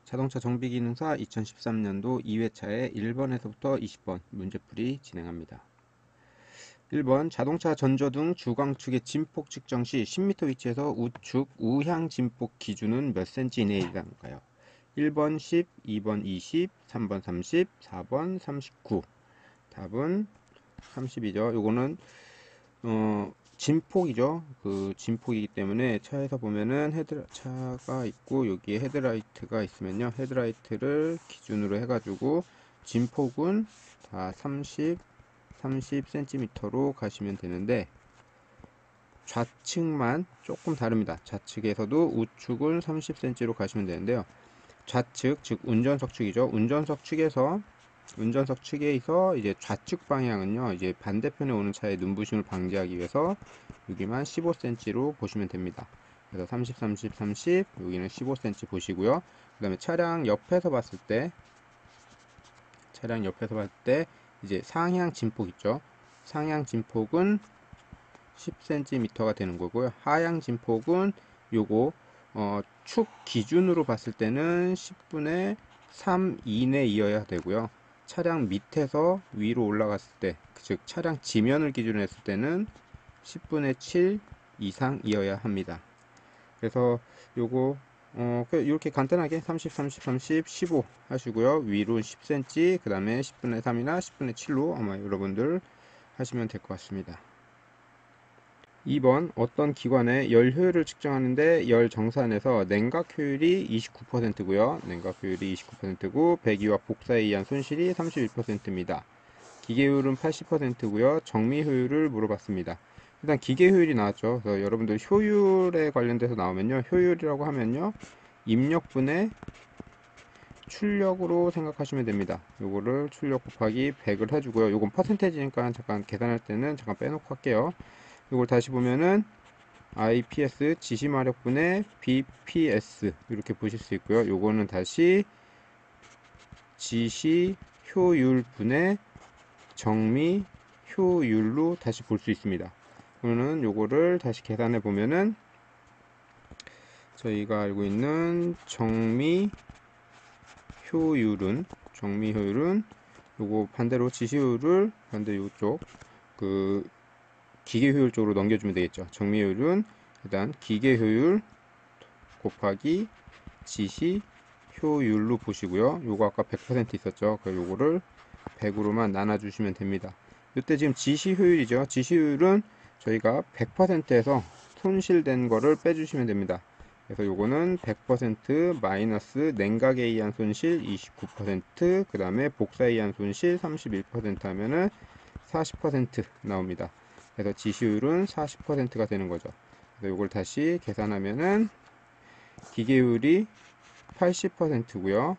자동차 정비기능사 2013년도 2회차에 1번에서부터 20번 문제풀이 진행합니다. 1번 자동차 전조등 주광축의 진폭 측정 시 10m 위치에서 우측 우향 진폭 기준은 몇 cm 이내일까요? 1번 10, 2번 20, 3번 30, 4번 39. 답은 30이죠. 요거는 진폭이죠. 그 진폭이기 때문에 차에서 보면은 차가 있고 여기에 헤드라이트가 있으면요, 헤드라이트를 기준으로 해가지고 진폭은 다 30cm로 가시면 되는데 좌측만 조금 다릅니다. 좌측에서도 우측은 30cm로 가시면 되는데요, 좌측 즉 운전석 측이죠. 운전석 측에서 이제 좌측 방향은요, 이제 반대편에 오는 차의 눈부심을 방지하기 위해서 여기만 15cm로 보시면 됩니다. 그래서 30, 30, 30, 여기는 15cm 보시고요. 그 다음에 차량 옆에서 봤을 때 이제 상향 진폭 있죠. 상향 진폭은 10cm가 되는 거고요. 하향 진폭은 요거 축 기준으로 봤을 때는 10분의 3 이내이어야 되고요. 차량 밑에서 위로 올라갔을 때, 즉 차량 지면을 기준으로 했을 때는 10분의 7 이상이어야 합니다. 그래서 요거 이렇게 간단하게 30, 30, 30, 15 하시고요. 위로 10cm, 그 다음에 10분의 3이나 10분의 7로 아마 여러분들 하시면 될 것 같습니다. 2번 어떤 기관의 열 효율을 측정하는데 열 정산에서 냉각 효율이 29%고요. 냉각 효율이 29%고 배기와 복사에 의한 손실이 31%입니다. 기계 효율은 80%고요. 정미 효율을 물어봤습니다. 일단 기계 효율이 나왔죠. 그래서 여러분들 효율에 관련돼서 나오면요, 효율이라고 하면요, 입력분의 출력으로 생각하시면 됩니다. 요거를 출력 곱하기 100을 해주고요. 요건 퍼센테이지니까 잠깐 계산할 때는 잠깐 빼놓고 할게요. 이걸 다시 보면은 IPS 지시마력분의 BPS 이렇게 보실 수 있고요. 요거는 다시 지시 효율분의 정미 효율로 다시 볼 수 있습니다. 그러면 요거를 다시 계산해 보면은 저희가 알고 있는 정미 효율은 요거 반대로 지시 효율을 반대 요쪽 그 기계 효율 쪽으로 넘겨주면 되겠죠. 정미 효율은 일단 기계 효율 곱하기 지시 효율로 보시고요. 요거 아까 100% 있었죠. 그래서 요거를 100으로만 나눠주시면 됩니다. 이때 지금 지시 효율이죠. 지시 효율은 저희가 100%에서 손실된 거를 빼주시면 됩니다. 그래서 요거는 100% 마이너스 냉각에 의한 손실 29%, 그 다음에 복사에 의한 손실 31% 하면은 40% 나옵니다. 그래서 지시율은 40%가 되는 거죠. 그래서 이걸 다시 계산하면은 기계율이 80%고요.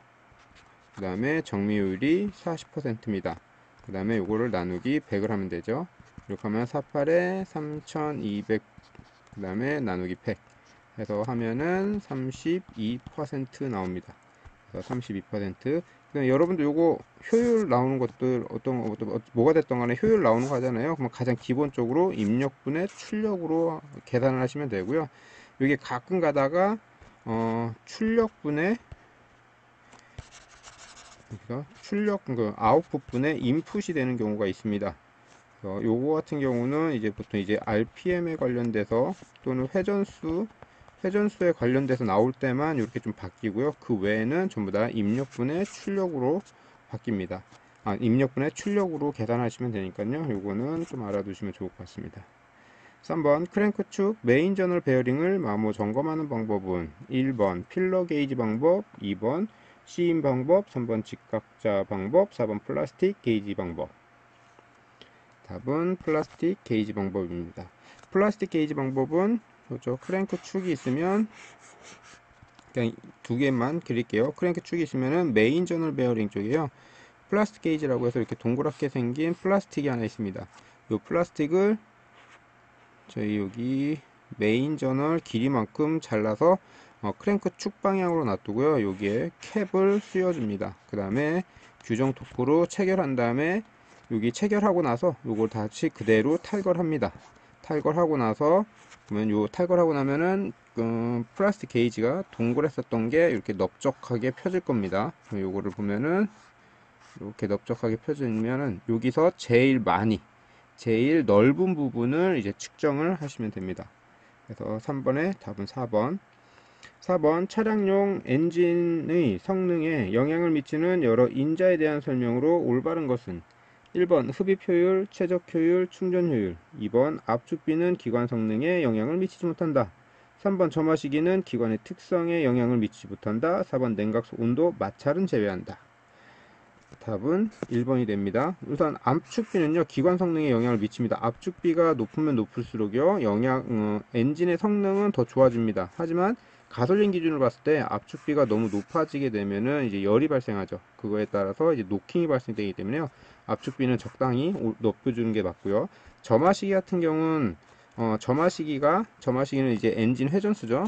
그 다음에 정미율이 40%입니다. 그 다음에 이거를 나누기 100을 하면 되죠. 이렇게 하면 48에 3200, 그 다음에 나누기 100 해서 하면은 32% 나옵니다. 그래서 32%. 여러분들 요거 효율 나오는 것들 뭐가 됐던 간에 효율 나오는 거 하잖아요. 그럼 가장 기본적으로 입력분의 출력으로 계산을 하시면 되고요. 이게 가끔 가다가 출력분의 그 아웃풋분의 인풋이 되는 경우가 있습니다. 요거 같은 경우는 이제 보통 이제 RPM에 관련돼서 또는 회전수에 관련돼서 나올 때만 이렇게 좀 바뀌고요. 그 외에는 전부 다 입력분의 출력으로 바뀝니다. 입력분의 출력으로 계산하시면 되니까요. 요거는 좀 알아두시면 좋을 것 같습니다. 3번 크랭크축 메인 저널 베어링을 마모 점검하는 방법은 1번 필러 게이지 방법, 2번 시인 방법, 3번 직각자 방법, 4번 플라스틱 게이지 방법. 답은 플라스틱 게이지 방법입니다. 플라스틱 게이지 방법은 그렇죠. 크랭크 축이 있으면 그냥 두 개만 그릴게요. 크랭크 축이 있으면은 메인 저널 베어링 쪽이에요. 플라스틱 게이지라고 해서 이렇게 동그랗게 생긴 플라스틱이 하나 있습니다. 이 플라스틱을 저희 여기 메인 저널 길이만큼 잘라서 크랭크 축 방향으로 놔두고요. 여기에 캡을 씌워줍니다. 그 다음에 규정 토프로 체결한 다음에 여기 체결하고 나서 요걸 다시 그대로 탈거합니다. 탈거하고 나서 그러면 요 탈거하고 나면은 플라스틱 게이지가 동그랬었던 게 이렇게 넓적하게 펴질 겁니다. 요거를 보면은 이렇게 넓적하게 펴지면은 여기서 제일 넓은 부분을 이제 측정을 하시면 됩니다. 그래서 3번의 답은 4번. 4번 차량용 엔진의 성능에 영향을 미치는 여러 인자에 대한 설명으로 올바른 것은 1번 흡입 효율, 최적 효율, 충전 효율. 2번 압축비는 기관 성능에 영향을 미치지 못한다. 3번 점화시기는 기관의 특성에 영향을 미치지 못한다. 4번 냉각수 온도, 마찰은 제외한다. 답은 1번이 됩니다. 우선 압축비는요, 기관 성능에 영향을 미칩니다. 압축비가 높으면 높을수록요, 엔진의 성능은 더 좋아집니다. 하지만 가솔린 기준으로 봤을 때 압축비가 너무 높아지게 되면은 이제 열이 발생하죠. 그거에 따라서 이제 노킹이 발생되기 때문에요, 압축비는 적당히 높여주는 게 맞고요. 점화시기 같은 경우는 점화시기는 이제 엔진 회전수죠.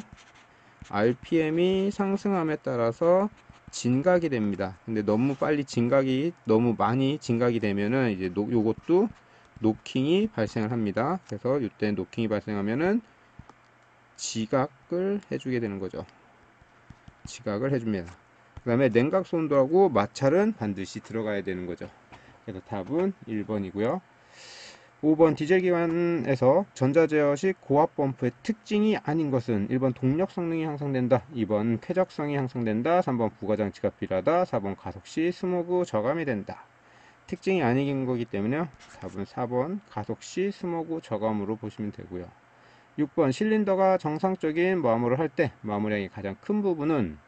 RPM이 상승함에 따라서 진각이 됩니다. 근데 너무 많이 진각이 되면은 이제 요것도 노킹이 발생을 합니다. 그래서 이때 노킹이 발생하면은 지각을 해주게 되는 거죠. 지각을 해줍니다. 그 다음에 냉각수 온도하고 마찰은 반드시 들어가야 되는 거죠. 그래서 답은 1번이고요. 5번 디젤기관에서 전자제어식 고압 펌프의 특징이 아닌 것은 1번 동력 성능이 향상된다, 2번 쾌적성이 향상된다, 3번 부가장치가 필요하다, 4번 가속시 스모그 저감이 된다. 특징이 아닌 거기 때문에 답은 4번 가속시 스모그 저감으로 보시면 되고요. 6번 실린더가 정상적인 마모를 할 때 마모량이 가장 큰 부분은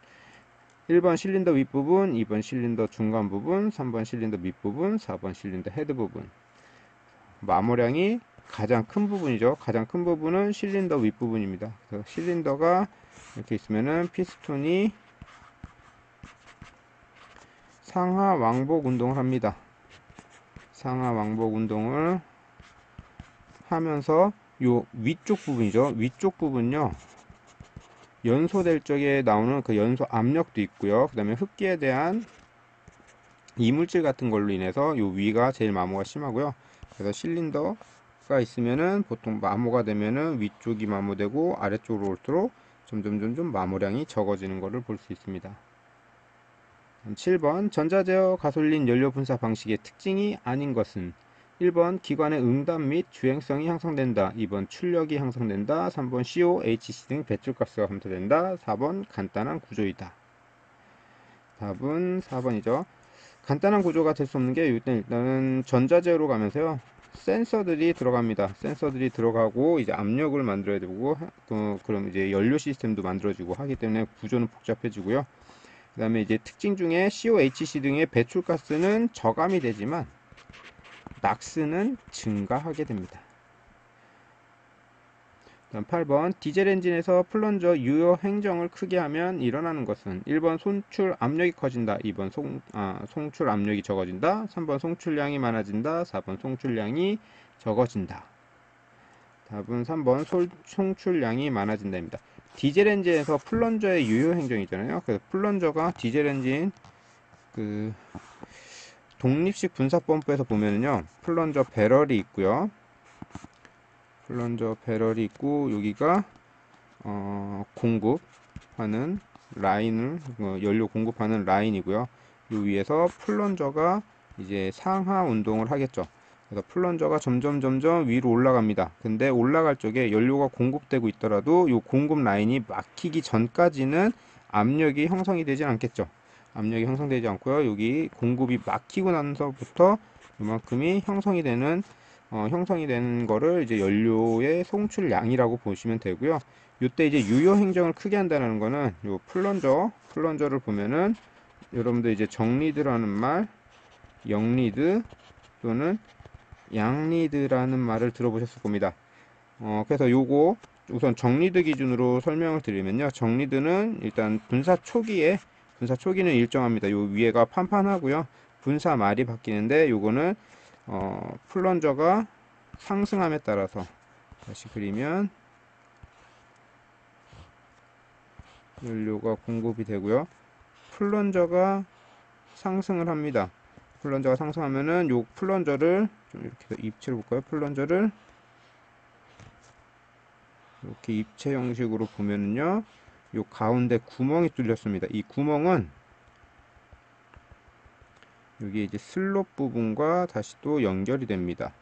1번 실린더 윗부분, 2번 실린더 중간 부분, 3번 실린더 밑부분, 4번 실린더 헤드 부분. 마모량이 가장 큰 부분이죠. 가장 큰 부분은 실린더 윗부분입니다. 그래서 실린더가 이렇게 있으면은 피스톤이 상하 왕복 운동을 합니다. 상하 왕복 운동을 하면서 요 위쪽 부분이죠. 위쪽 부분요, 연소될 적에 나오는 그 연소 압력도 있고요. 그 다음에 흡기에 대한 이물질 같은 걸로 인해서 요 위가 제일 마모가 심하고요. 그래서 실린더가 있으면은 보통 마모가 되면은 위쪽이 마모되고 아래쪽으로 올수록 점점 마모량이 적어지는 것을 볼 수 있습니다. 7번 전자제어 가솔린 연료 분사 방식의 특징이 아닌 것은 1번 기관의 응답 및 주행성이 향상된다, 2번 출력이 향상된다, 3번 CO, HC 등 배출가스가 감소된다, 4번 간단한 구조이다. 답은 4번이죠. 간단한 구조가 될 수 없는 게 일단은 전자제어로 가면서요, 센서들이 들어갑니다. 센서들이 들어가고 이제 압력을 만들어야 되고, 그럼 이제 연료 시스템도 만들어지고 하기 때문에 구조는 복잡해지고요. 그 다음에 이제 특징 중에 COHC 등의 배출가스는 저감이 되지만 낙스는 증가하게 됩니다. 다음 8번 디젤 엔진에서 플런저 유효 행정을 크게 하면 일어나는 것은 1번 송출 압력이 커진다, 2번 송출 압력이 적어진다, 3번 송출량이 많아진다, 4번 송출량이 적어진다. 답은 3번 송출량이 많아진다입니다. 디젤 엔진에서 플런저의 유효 행정이잖아요. 그래서 플런저가 디젤 엔진 독립식 분사 펌프에서 보면은요, 플런저 배럴이 있고요. 플런저 배럴이 있고, 여기가 공급하는 라인을 연료 공급하는 라인이고요. 요 위에서 플런저가 이제 상하 운동을 하겠죠. 그래서 플런저가 점점 위로 올라갑니다. 근데 올라갈 쪽에 연료가 공급되고 있더라도 요 공급 라인이 막히기 전까지는 압력이 형성이 되지 않겠죠. 압력이 형성되지 않고요, 여기 공급이 막히고 나서부터 이만큼이 형성이 되는 거를 이제 연료의 송출량이라고 보시면 되고요. 이때 이제 유효 행정을 크게 한다는 거는 요 플런저를 보면은 여러분들 이제 정리드라는 말, 영리드 또는 양리드라는 말을 들어보셨을 겁니다. 그래서 요거 우선 정리드 기준으로 설명을 드리면요, 정리드는 일단 분사 초기는 일정합니다. 요 위에가 판판하고요, 분사 말이 바뀌는데 요거는 플런저가 상승함에 따라서, 다시 그리면 연료가 공급이 되고요, 플런저가 상승을 합니다. 플런저가 상승하면은 요 플런저를 좀 이렇게 더 입체를 볼까요? 플런저를 이렇게 입체 형식으로 보면은요, 요 가운데 구멍이 뚫렸습니다. 이 구멍은 여기 이제 슬롯 부분과 다시 또 연결이 됩니다.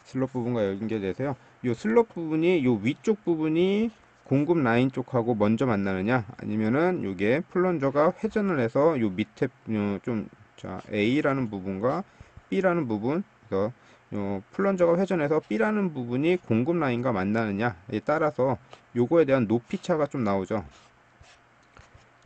슬롯 부분과 연결돼서요. 요 슬롯 부분이 요 위쪽 부분이 공급 라인 쪽하고 먼저 만나느냐, 아니면은 요게 플런저가 회전을 해서 요 밑에 자 A라는 부분과 B라는 부분, 그래서 요 플런저가 회전해서 B라는 부분이 공급 라인과 만나느냐에 따라서 요거에 대한 높이 차가 좀 나오죠.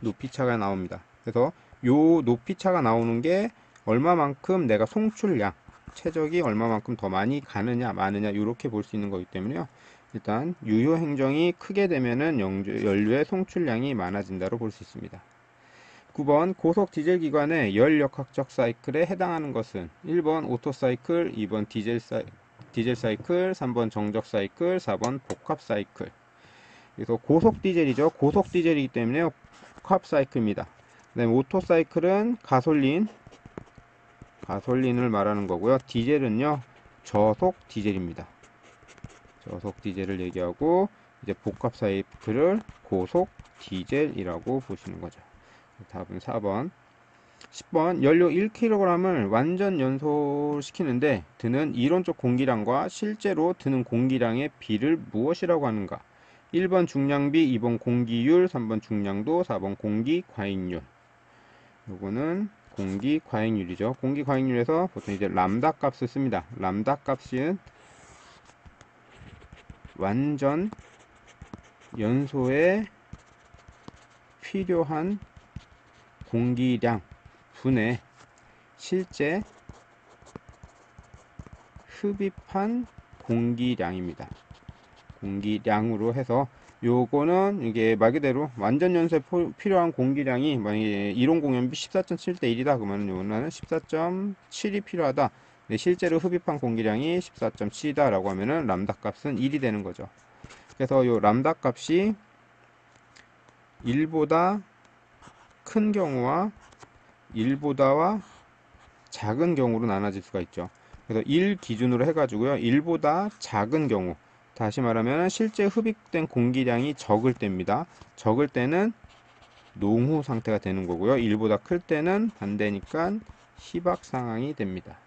높이 차가 나옵니다. 그래서 요 높이 차가 나오는 게 얼마만큼 내가 송출량, 최적이 얼마만큼 더 많이 가느냐 마느냐 이렇게 볼 수 있는 거기 때문에요. 일단 유효 행정이 크게 되면은 연료의 송출량이 많아진다로 볼 수 있습니다. 9번 고속 디젤 기관의 열역학적 사이클에 해당하는 것은 1번 오토 사이클, 2번 디젤 사이클, 3번 정적 사이클, 4번 복합 사이클. 그래서 고속 디젤이죠. 고속 디젤이기 때문에 복합 사이클입니다. 그다음에 오토 사이클은 가솔린을 말하는 거고요. 디젤은요, 저속 디젤입니다. 저속 디젤을 얘기하고, 이제 복합 사이클을 고속 디젤이라고 보시는 거죠. 답은 4번. 10번 연료 1kg을 완전 연소시키는데 드는 이론적 공기량과 실제로 드는 공기량의 비를 무엇이라고 하는가? 1번 중량비, 2번 공기율, 3번 중량도, 4번 공기 과잉률. 요거는 공기 과잉률이죠. 공기 과잉률에서 보통 이제 람다 값을 씁니다. 람다 값은 완전 연소에 필요한 공기량 분의 실제 흡입한 공기량입니다. 공기량으로 해서 요거는 이게 말 그대로 완전 연소에 필요한 공기량이 만약에 이론 공연비 14.7대 1이다 그러면 요거는 14.7이 필요하다. 근데 실제로 흡입한 공기량이 14.7이다 라고 하면은 람다 값은 1이 되는 거죠. 그래서 요 람다 값이 1보다 큰 경우와 1보다와 작은 경우로 나눠질 수가 있죠. 그래서 1 기준으로 해가지고요. 1보다 작은 경우, 다시 말하면 실제 흡입된 공기량이 적을 때입니다. 적을 때는 농후 상태가 되는 거고요. 1보다 클 때는 반대니까 희박 상황이 됩니다.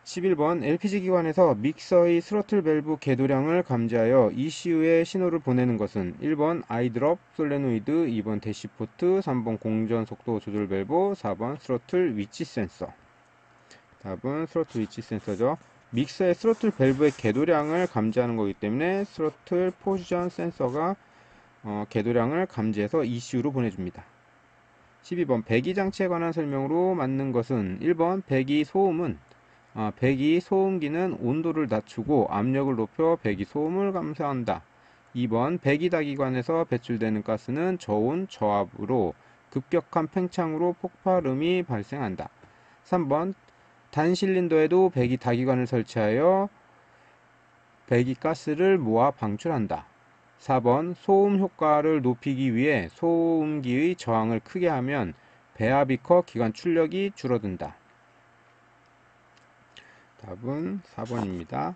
11번 LPG 기관에서 믹서의 스로틀 밸브 궤도량을 감지하여 ECU에 신호를 보내는 것은 1번 아이드롭 솔레노이드, 2번 대시포트, 3번 공전 속도 조절 밸브, 4번 스로틀 위치 센서. 답은 스로틀 위치 센서죠. 믹서의 스로틀 밸브의 궤도량을 감지하는 거기 때문에 스로틀 포지션 센서가 궤도량을 감지해서 ECU로 보내줍니다. 12번 배기 장치에 관한 설명으로 맞는 것은 1번 배기 소음기는 온도를 낮추고 압력을 높여 배기 소음을 감소한다. 2번 배기다기관에서 배출되는 가스는 저온 저압으로 급격한 팽창으로 폭발음이 발생한다. 3번 단실린더에도 배기다기관을 설치하여 배기가스를 모아 방출한다. 4번 소음 효과를 높이기 위해 소음기의 저항을 크게 하면 배합이 커 기관 출력이 줄어든다. 답은 4번입니다.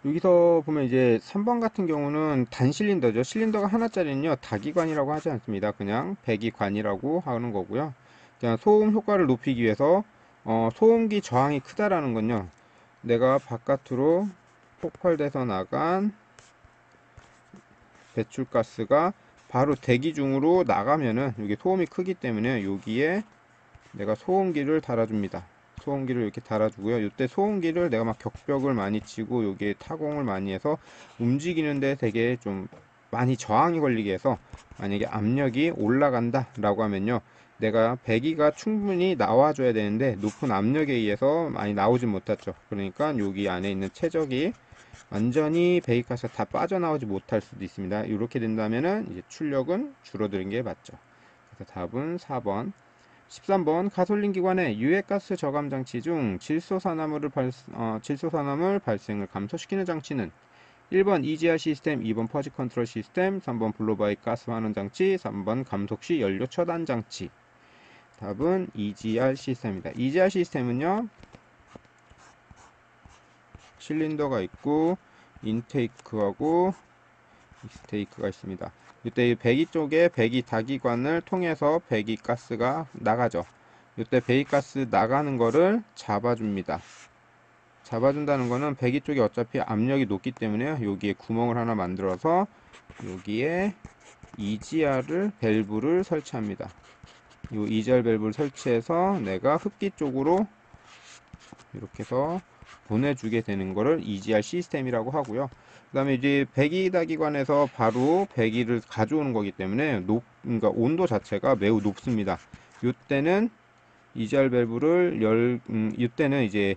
여기서 보면 이제 3번 같은 경우는 단실린더죠. 실린더가 하나짜리는요, 다기관이라고 하지 않습니다. 그냥 배기관이라고 하는 거고요. 그냥 소음 효과를 높이기 위해서 소음기 저항이 크다라는 건요, 내가 바깥으로 폭발돼서 나간 배출가스가 바로 대기 중으로 나가면은 이게 소음이 크기 때문에 여기에 내가 소음기를 달아줍니다. 소음기를 이렇게 달아주고요. 이때 소음기를 내가 막 격벽을 많이 치고 여기에 타공을 많이 해서 움직이는데 되게 좀 많이 저항이 걸리게 해서 만약에 압력이 올라간다 라고 하면요, 내가 배기가 충분히 나와줘야 되는데 높은 압력에 의해서 많이 나오지 못했죠. 그러니까 여기 안에 있는 최적이 완전히 배기가스가 다 빠져나오지 못할 수도 있습니다. 이렇게 된다면은 이제 출력은 줄어드는 게 맞죠. 그래서 답은 4번. 13번 가솔린 기관의 유해가스 저감 장치 중 질소산화물 발생을 감소시키는 장치는 1번 EGR 시스템, 2번 퍼지 컨트롤 시스템, 3번 블로바이 가스 환원 장치, 3번 감속시 연료 처단 장치. 답은 EGR 시스템입니다. EGR 시스템은요, 실린더가 있고 인테이크하고 익스테이크가 있습니다. 이때 배기 쪽에 배기 다기관을 통해서 배기가스가 나가죠. 이때 배기가스 나가는 거를 잡아줍니다. 잡아준다는 거는 배기 쪽이 어차피 압력이 높기 때문에 여기에 구멍을 하나 만들어서 여기에 EGR 밸브를 설치합니다. 이 EGR 밸브를 설치해서 내가 흡기 쪽으로 이렇게 해서 보내주게 되는 거를 EGR 시스템이라고 하고요. 그 다음에 이제 배기다기관에서 바로 배기를 가져오는 거기 때문에 그러니까 온도 자체가 매우 높습니다. 이때는 EGR 밸브를 이때는 이제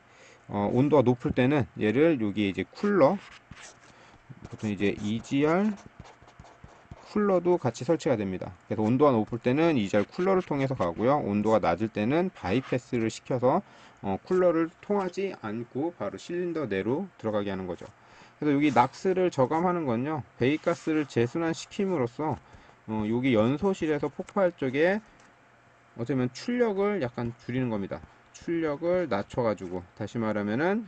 온도가 높을 때는 얘를 여기에 이제 쿨러, 보통 이제 EGR 쿨러도 같이 설치가 됩니다. 그래서 온도가 높을 때는 EGR 쿨러를 통해서 가고요. 온도가 낮을 때는 바이패스를 시켜서 쿨러를 통하지 않고 바로 실린더 내로 들어가게 하는 거죠. 그래서 여기 낙스를 저감하는 건요, 배기가스를 재순환시킴으로써 여기 연소실에서 폭발 쪽에 어떻게 보면 출력을 약간 줄이는 겁니다. 출력을 낮춰가지고, 다시 말하면은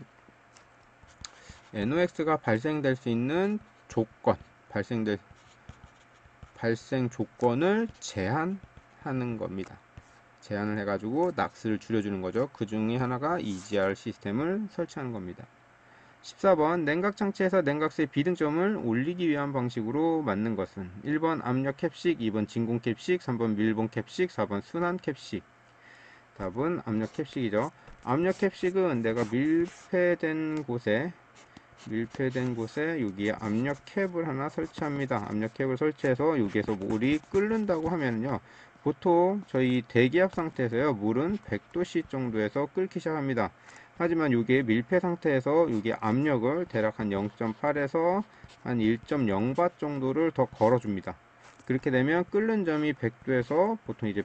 NOx가 발생될 수 있는 조건, 발생 조건을 제한하는 겁니다. 제한을 해가지고 낙스를 줄여주는 거죠. 그 중에 하나가 EGR 시스템을 설치하는 겁니다. 14번 냉각 장치에서 냉각수의 비등점을 올리기 위한 방식으로 맞는 것은 1번 압력 캡식, 2번 진공 캡식, 3번 밀봉 캡식, 4번 순환 캡식. 답은 압력 캡식이죠. 압력 캡식은 내가 밀폐된 곳에 여기에 압력 캡을 하나 설치합니다. 압력 캡을 설치해서 여기에서 물이 끓는다고 하면요, 보통 저희 대기압 상태에서요, 물은 100도씨 정도에서 끓기 시작합니다. 하지만 여기에 밀폐 상태에서 여기 압력을 대략 한 0.8에서 한 1.0바 정도를 더 걸어줍니다. 그렇게 되면 끓는 점이 100도에서 보통 이제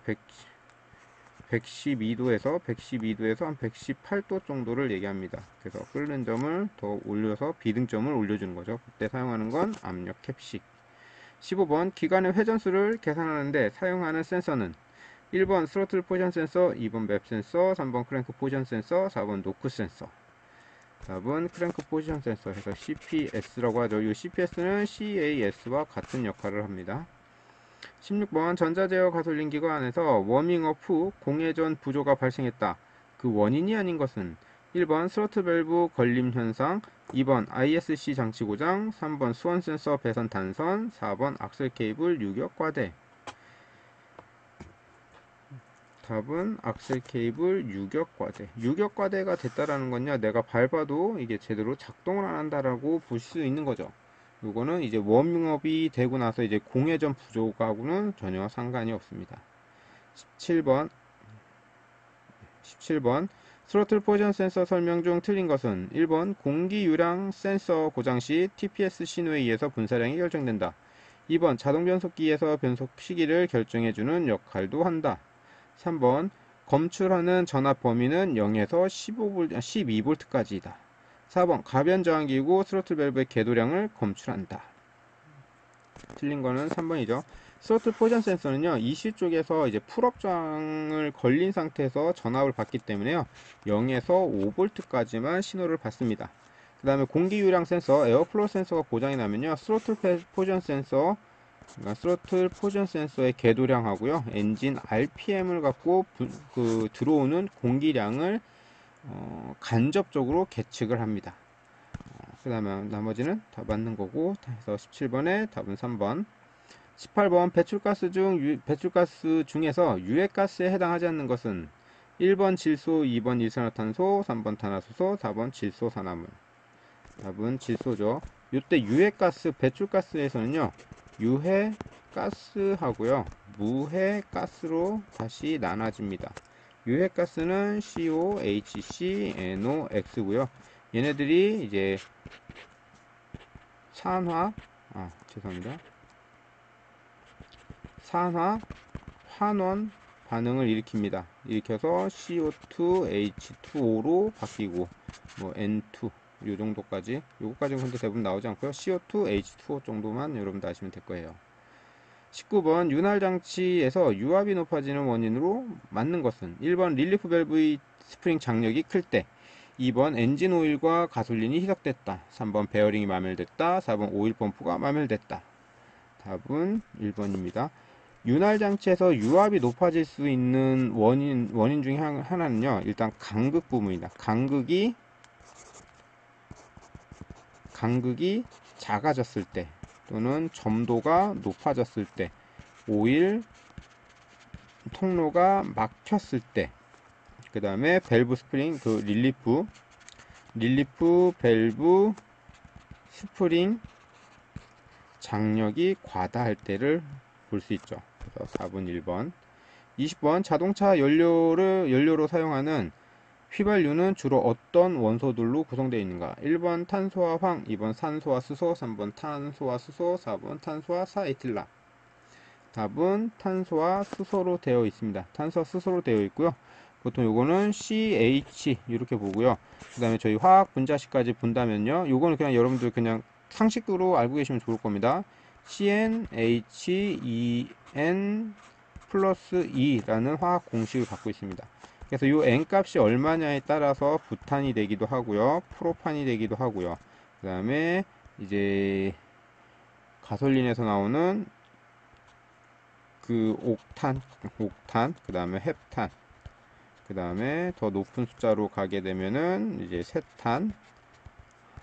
112도에서 한 118도 정도를 얘기합니다. 그래서 끓는 점을 더 올려서 비등점을 올려주는 거죠. 그때 사용하는 건 압력 캡식. 15번 기관의 회전수를 계산하는데 사용하는 센서는 1번 스로틀 포지션 센서, 2번 맵 센서, 3번 크랭크 포지션 센서, 4번 노크 센서. 답은 크랭크 포지션 센서 해서 CPS라고 하죠. 이 CPS는 CAS와 같은 역할을 합니다. 16번 전자제어 가솔린 기관 안에서 워밍업 후 공회전 부조가 발생했다. 그 원인이 아닌 것은 1번 스로틀 밸브 걸림 현상, 2번 ISC 장치 고장, 3번 수원 센서 배선 단선, 4번 악셀 케이블 유격 과대. 답은 악셀 케이블 유격 과대. 유격 과대가 됐다라는 건요, 내가 밟아도 이게 제대로 작동을 안 한다라고 볼 수 있는 거죠. 요거는 이제 워밍업이 되고 나서 이제 공회전 부족하고는 전혀 상관이 없습니다. 17번 스로틀 포지션 센서 설명 중 틀린 것은 1번 공기 유량 센서 고장 시 TPS 신호에 의해서 분사량이 결정된다. 2번 자동 변속기에서 변속 시기를 결정해주는 역할도 한다. 3번 검출하는 전압 범위는 0에서 12V까지이다. 4번 가변 저항기구 스로틀 밸브의 궤도량을 검출한다. 틀린 거는 3번이죠. 스로틀 포지션 센서는요, ECU 쪽에서 이제 풀업 저항을 걸린 상태에서 전압을 받기 때문에요, 0에서 5V까지만 신호를 받습니다. 그 다음에 공기 유량 센서, 에어플로우 센서가 고장이 나면요, 스로틀 포지션 센서, 그러니까 스로틀 포지션 센서의 궤도량하고요, 엔진 RPM을 갖고 들어오는 공기량을 간접적으로 계측을 합니다. 그 다음에 나머지는 다 맞는 거고, 해서 17번에 답은 3번. 18번 배출가스 중에서 유해가스에 해당하지 않는 것은 1번 질소, 2번 일산화탄소, 3번 탄화수소, 4번 질소산화물. 답은 질소죠. 이때 유해가스, 배출가스에서는요, 유해가스하고요, 무해가스로 다시 나눠집니다. 유해가스는 CO, HC, NOx고요. 얘네들이 이제 산화 환원 반응을 일으켜서 CO2, H2O로 바뀌고, 뭐 N2 요 정도까지, 요거까지는 근데 대부분 나오지 않고요, CO2, H2O 정도만 여러분들 아시면 될 거예요. 19번 윤활 장치에서 유압이 높아지는 원인으로 맞는 것은 1번 릴리프 밸브의 스프링 장력이 클 때, 2번 엔진 오일과 가솔린이 희석됐다. 3번 베어링이 마멸됐다. 4번 오일 펌프가 마멸됐다. 답은 1번입니다. 윤활 장치에서 유압이 높아질 수 있는 원인 중에 하나는요. 일단 간극 부분이다. 간극이 작아졌을 때 또는 점도가 높아졌을 때, 오일 통로가 막혔을 때, 그 다음에 밸브 스프링, 그 릴리프 밸브 스프링 장력이 과다할 때를 볼 수 있죠. 그래서 4번 1번. 20번 자동차 연료로 사용하는 휘발유는 주로 어떤 원소들로 구성되어 있는가? 1번 탄소와 황, 2번 산소와 수소, 3번 탄소와 수소, 4번 탄소와 사에틸라. 답은 탄소와 수소로 되어 있습니다. 탄소와 수소로 되어 있고요. 보통 요거는 CH 이렇게 보고요. 그 다음에 저희 화학 분자식까지 본다면요. 요거는 그냥 여러분들 그냥 상식으로 알고 계시면 좋을 겁니다. CnH2n 플러스 2라는 화학 공식을 갖고 있습니다. 그래서 이 n 값이 얼마냐에 따라서 부탄이 되기도 하고요, 프로판이 되기도 하고요. 그 다음에 이제 가솔린에서 나오는 그 옥탄, 그 다음에 헵탄, 그 다음에 더 높은 숫자로 가게 되면은 이제 세탄,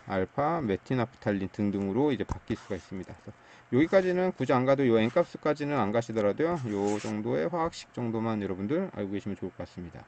알파, 메티나프탈린 등등으로 이제 바뀔 수가 있습니다. 그래서 여기까지는 굳이 안 가도 요 n 값까지는 안 가시더라도요, 요 정도의 화학식 정도만 여러분들 알고 계시면 좋을 것 같습니다.